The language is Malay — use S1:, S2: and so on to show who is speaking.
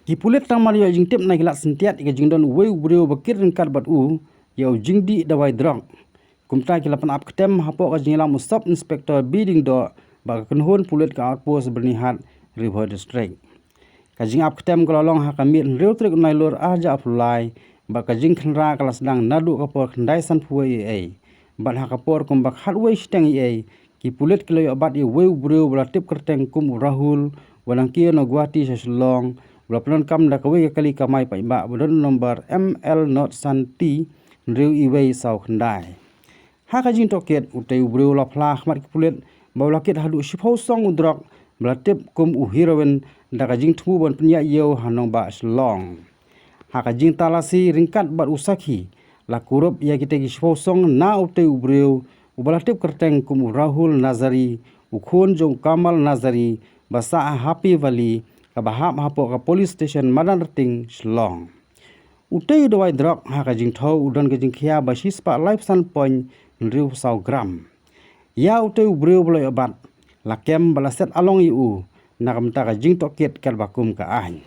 S1: Kipulet tang Mario jing tip na gilat sentiat ke jing don weu breu bakir ringkat bat yau jing di dawai Drok. Kumta kilapan ap ketem hapo ka jing lam stop inspector bidding do ba kenhon pulet ka outpost bernihat River District. Ka jing ap ketem kololong ha kamit real trik nai lor aja apulai ba ka jing Kynrei kala sedang nadu kapor kendai san puai bat ha kapor kum bak hatway steng ki pulet kilo bat weu breu bala tip kerteng kum Rahul walang kia no guati seselong bala penon kam da kawe kali kamai pa ba bodon nomor ML not santi riu iwei sau Kynrei. Ha ka jing toket utei breu la phla khmat ki pulet ba la ket hadu shipho song Drok bala tip kum heroin da ka jing thu bon pnya yeu hanong ba selong. Ha ka jing talasi ringkat bat usaki la kurup ya kita ki shipho song na utei breu ubala tip kerteng kum Rahul Nazari ukhon jong Kamal Nazari basa Happy Valley kabahap hapo ka police station madan rating selong. Utei dawai Drok ha ka jing thau udon ka jing khia ba sispa life san point riu sau gram. Ya utei breu boloi abat la kem bala set along yu nakam ta ka jing toket kal bakum ka ahin.